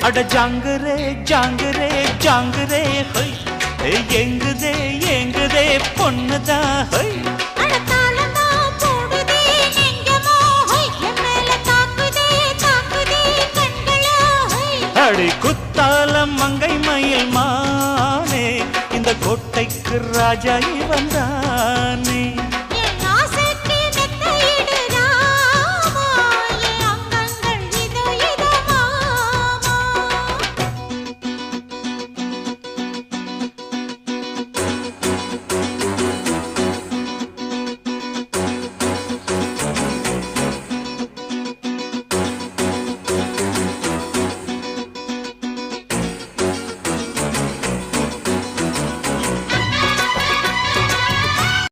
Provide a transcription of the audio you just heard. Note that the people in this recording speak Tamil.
அட ஜாங்குரே ஜாங்குரே ஜாங்குரே ஹொய் எங்குதே எங்குதே பொண்ணுதா ஹொய் அடி குத்தாலம் மங்கை மயில் மானே இந்த கோட்டைக்கு ராஜா இவன்